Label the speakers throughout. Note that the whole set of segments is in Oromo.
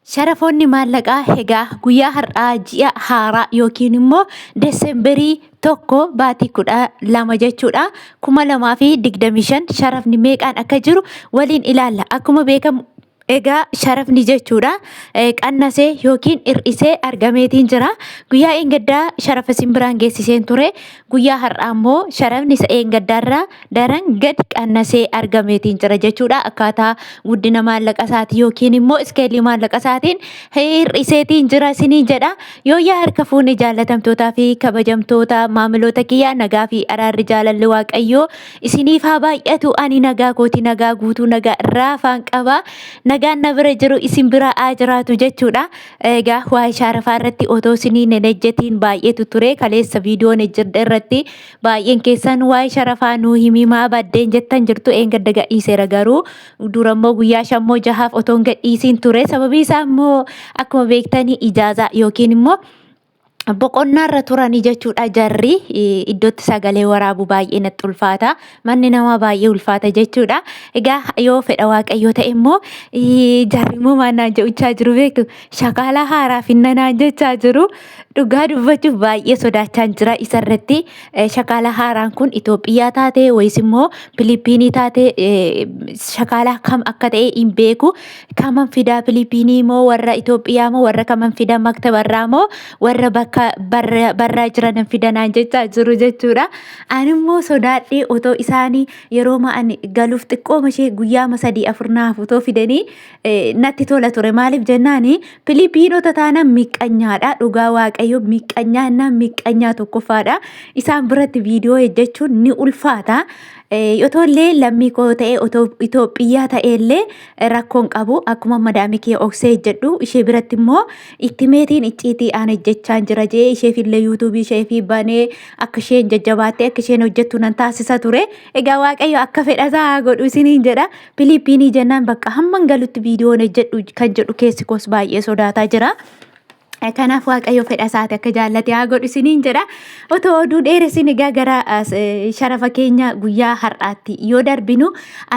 Speaker 1: Sharafoonni maallaqaa egaa guyyaa har'aa ji'a haaraa yookiin immoo Desemberii tokko baatii 12 jechuudha. 2025 sharafni meeqaan akka jiru waliin ilaalla. Akkuma beekamu egaa sharafni jechuudha qannasee yookiin hir'isee argameetiin jira. Guyyaa eeggaddaa sharafa simbiraan geessiseen ture. Guyyaa har'aa immoo sharafni isa eeggaddaarraa daran gad qannasee argameetiin jira jechuudha. Akkaataa guddina maallaqa isaatii yookiin immoo iskeelii maallaqa isaatiin hir'iseetiin jira isiniin jedha. Yoo harka fuunee jaalatamtootaa fi kabajamtoota maamiloota kiyyaa nagaa fi araarri jaalalli waaqayyoo isiniif haa baay'atu. Ani nagaa kooti nagaa guutuu nagaa irraa afaan qaba. Nagaan na bira jiru isin bira haa jiraatu jechuudha. Egaa waa'ee sharafaa irratti otoo isiniin hin ejjetiin baay'eetu ture. Kaleessa viidiyoon ejjedha irratti baay'een keessan waa'ee sharafaa nuu himimaa baddeen jettan jirtu eeggadda gadhiiseera garuu dura immoo guyyaa shammoo jahaaf otoo hin gadhiisiin ture. Sababii isaa immoo akkuma beektanii ijaazaa yookiin immoo boqonnaarra turanii jechuudha. Jarri iddootti sagalee waraabuu baay'ee natti ulfaata. Manni namaa baay'ee ulfaata jechuudha. Egaa yoo fedha waaqayyoo ta'e immoo jarri immoo maannaan jechaa jiru beektu shakaala haaraa finnanaan jechaa jiru. Dhugaa dubbachuuf baay'ee sodaachaan jira isarratti. Shakaala haaraan kun Itoophiyaa taate wayis immoo Filipiinii taate shakaala kam akka ta'e hin beeku. Kaman fidaa Filipiinii moo warra Itoophiyaa moo warra kaman fidaa maktabarraa moo warra bakka barraa jiran fidanaan jechaa jiru jechuudha. Ani immoo sodaadhee otoo isaanii yeroo ma'an galuuf xiqqooma ishee guyyaama 3-4 naaf otoo fidanii natti tola ture. Maaliif jennaani Filipiinota taana miqqanyaadha. Dhugaa waaqayyo miqqanyaa innaan miqqanyaa tokkoffaadha. Isaan biratti viidiyoo hojjechuun ni ulfaata. Otoo illee lammii koo ta'e otoo Itoophiyaa ta'e illee rakkoon qabu. Akkuma madaamii kee oksee jedhu ishee biratti immoo itti meetiin icciitii aan hojjechaan jira jee ishee fillee yuutuubii ishee fi banee akka isheen jajjabaattee akka isheen hojjettu nan taasisa ture. Egaa waaqayyo akka fedhasaa godhu isiniin jedha. Filipiinii jennaan bakka hamman galutti viidiyoon hojjedhu kan jedhu keessi koos baay'ee sodaataa jira. Kanaaf waaqayyo fedha isaati akka jaallate haa godhu isiniin jedha. Otoo oduu dheeressin egaa gara sharafa keenya guyyaa har'aatti yoo darbinu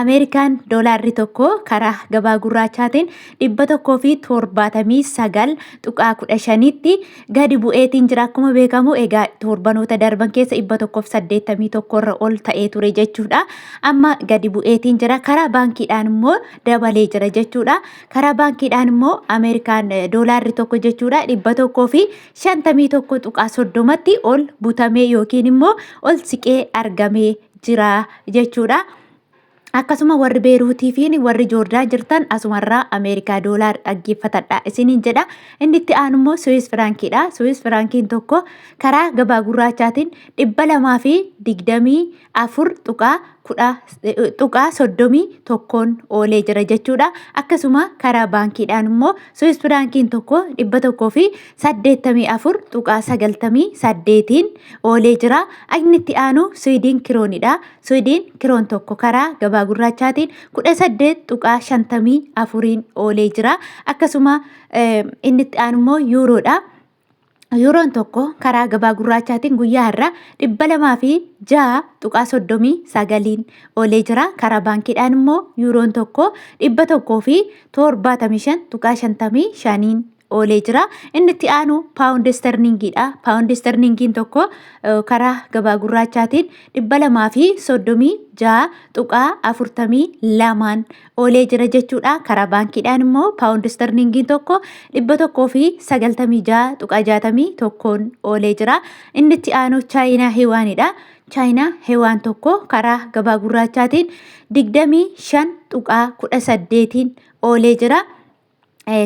Speaker 1: Ameerikaan doolaarri tokko karaa gabaa gurraachaatiin 179.15tti gadi bu'eetiin jira. Akkuma beekamu egaa torbanoota darban keessa 181 irra ol ta'ee ture jechuudha. Amma gadi bu'eetiin jira. Karaa baankiidhaan immoo dabalee jira jechuudha. Karaa baankiidhaan immoo Ameerikaan doolaarri tokko jechuudha 151.30tti ol butamee yookiin immoo ol siqee argamee jira jechuudha. Akkasuma warri Beeruutii fi warri Joordaan jirtan asumarraa Ameerikaa doolaar dhaggeeffatadha isiniin jedha. Inni itti aanu immoo Swiss Frankiidha. Swiss Frankiin tokko karaa gabaa gurraachaatiin 224.31 oolee jira jechuudha. Akkasuma karaa baankiidhaan immoo Swiss Frankiin tokko 184.98 oolee jira. Inni itti aanu Swiidin kiroonidha. Swiidin kiroon tokko karaa gabaa gurraachaatiin 18.54 oolee jira. Akkasuma inni itti aanu immoo yuuroodha. Yuuroon tokko karaa gabaa gurraachaatiin guyyaa har'a 206.39 oolee jira. Karaa baankiidhaan immoo yuuroon tokko 175.55 oolee jira. Inni itti aanu paawundi sterlingiidha. Paawundi sterlingiin tokko karaa gabaa gurraachaatiin 236.42 oolee jira jechuudha. Karaa baankiidhaan immoo paawundi sterlingiin tokko 196.61 oolee jira. Inni itti aanu chaayinaa hewaanidha. Chaayinaa hewaan tokko karaa gabaa gurraachaatiin 25.18 oolee jira.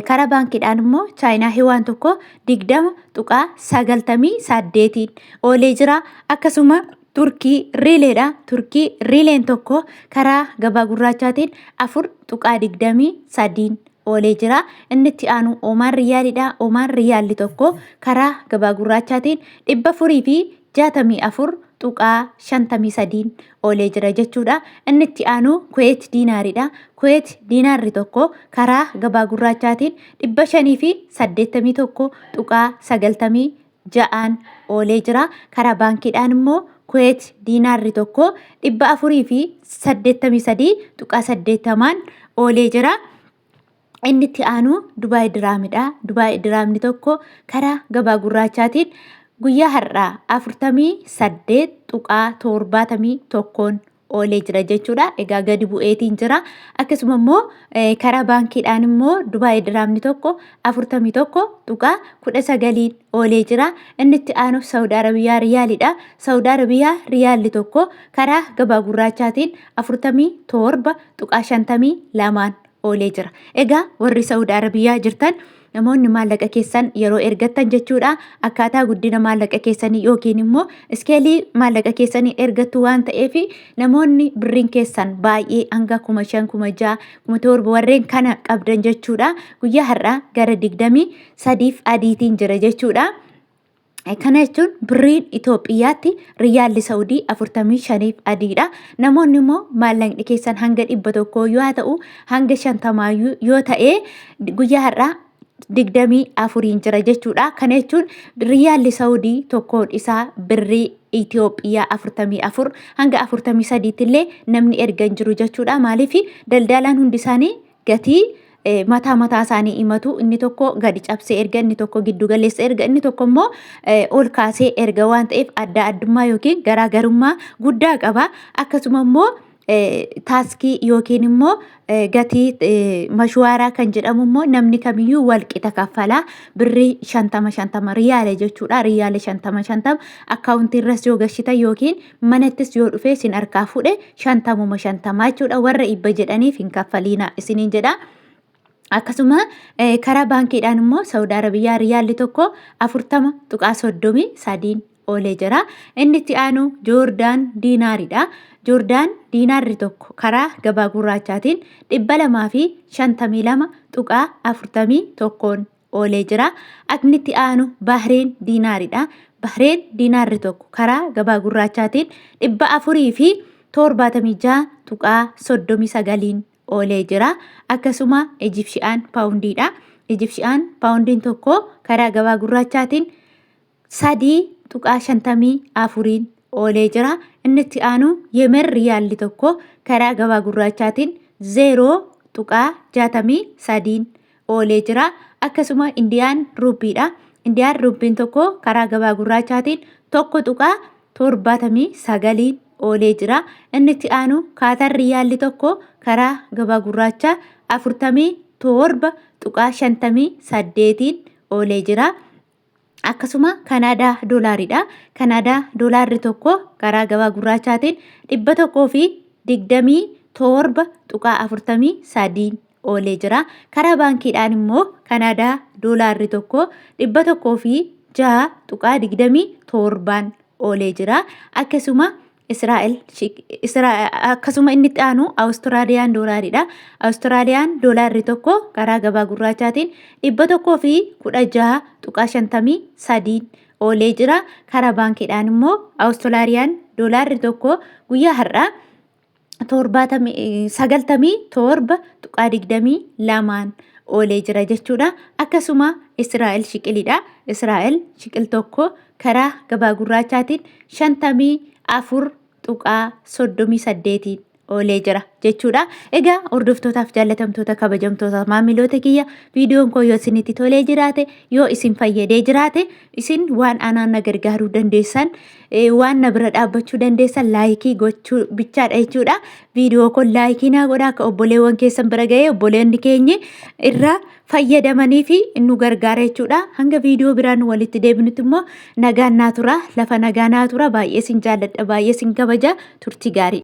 Speaker 1: Karaa baankiidhaan immoo chaayinaa hewaan tokko 20.98 oolee jira. Akkasuma Turkii riileedha. Turkii riileen tokko karaa gabaa gurraachaatiin 4.23 oolee jira. Inni itti aanu Omaan Riyaalidha. Omaan Riyaalli tokko karaa gabaa gurraachaatiin 464.53 oolee jira jechuudha. Inni itti aanu Kuweet diinaaridha. Kuweet diinaarri tokko karaa gabaa gurraachaatiin 581.96 oolee jira. Karaa baankiidhaan immoo Kuweet diinaarri tokko 483.80 oolee jira. Inni itti aanu Dubaay Diraamidha. Dubaay Diraamni tokko karaa gabaa gurraachaatiin guyyaa har'aa 48.71 oolee jira jechuudha. Egaa gadi bu'eetiin jira. Akkasuma immoo karaa baankiidhaan immoo Dubaay Diraamni tokko 41.19 oolee jira. Inni itti aanu Saawud Arabiyaa Riyaalidha. Saawud Arabiyaa Riyaalli tokko karaa gabaa gurraachaatiin 47.52 oolee jira. Egaa warri Saawud Arabiyaa jirtan namoonni maallaqa keessan yeroo ergattan jechuudha akkaataa guddina maallaqa keessanii yookiin immoo iskeelii maallaqa keessanii ergattu waan ta'eef namoonni birriin keessan baay'ee hanga 5,000, 6,000, 7,000 warreen kana qabdan jechuudha guyyaa har'aa gara 23 adiitiin jira jechuudha. Kana jechuun birriin Itoophiyaatti riyaalli Saawudii 45 adiidha. Namoonni immoo maallaqni keessan hanga 100 yoo ta'u hanga 50 yoo ta'e guyyaa har'aa 24 jira jechuudha. Kana jechuun riyaalli Saawudii tokkoon isaa birrii Itoophiyaa 44 hanga 43 illee namni ergan jiru jechuudha. Maaliif daldalaan hundi isaanii gatii mataa isaanii himatu. Inni tokko gadi cabsee erga, inni tokko giddu galeessa erga, inni tokko immoo ol kaasee erga waan ta'eef adda addummaa yookiin garaagarummaa guddaa qaba. Akkasuma immoo taaskii yookiin immoo gatii mashwaaraa kan jedhamu immoo namni kamiyyuu wal qixa kaffalaa birrii 50 riyaala jechuudha. Riyaala 50 akkaawuntii irras yoo gashitan yookiin manattis yoo dhufee isin harkaa fuudhe 50 jechuudha. Warra dhibba jedhaniif hin kaffaliina isiniin jedha. Akkasuma karaa baankiidhaan immoo Saawud Arabiyaa riyaalli tokko 40.33 oolee jira. Inni itti aanu Joordaan Diinaaridha. Joordaan Diinaarri tokko karaa gabaa gurraachaatiin 252.41 oolee jira. Inni itti aanu Bahreen Diinaaridha. Bahreen Diinaarri tokko karaa gabaa gurraachaatiin 476.39 oolee jira. Akkasuma Ijipshiyaan Paawundiidha. Ijipshiyaan Paawundiin tokko karaa gabaa gurraachaatiin 3.54 oolee jira. Inni itti aanu Yemen riyaalli tokko karaa gabaa gurraachaatiin 0.63 oolee jira. Akkasuma Indiyaan Ruupiidha. Indiyaan Ruupiin tokko karaa gabaa gurraachaatiin 1.79 oolee jira. Inni itti aanu Kaatar riyaalli tokko karaa gabaa gurraachaa 47.58 oolee jira. Akkasuma Kanaadaa Doolaaridha. Kanaadaa Doolaarri tokko karaa gabaa gurraachaatiin 127.43 oolee jira. Karaa baankiidhaan immoo Kanaadaa Doolaarri tokko 106.27 oolee jira. Akkasuma akkasuma inni itti aanu Awustiraaliyaan Doolaaridha. Awustiraaliyaan Doolaarri tokko karaa gabaa gurraachaatiin 116.53 oolee jira. Karaa baankiidhaan immoo Awustiraaliyaan Doolaarri tokko guyyaa har'aa 97.22 oolee jira jechuudha. Akkasuma Israa'el shiqilidha. Israa'el shiqil tokko karaa gabaa gurraachaatiin 54.38 oolee jira jechuudha. Egaa hordoftootaaf jaallatamtoota kabajamtoota maamiloota kiyya viidiyoon koo yoo isinitti tolee jiraate yoo isin fayyadee jiraate isin waan anaan na gargaaruu dandeessan waan na bira dhaabbachuu dandeessan laayikii gochuu bichaadha jechuudha. Viidiyoo kun laayikii naa godhaa akka obboleewwan keessan bira ga'ee obboleonni keenya irraa fayyadamanii fi nu gargaara jechuudha. Hanga viidiyoo biraan walitti deebinutti immoo nagaan naa tura, lafa nagaa naa tura. Baay'ee sin jaalladha, baay'ee sin kabaja. Turtii gaarii.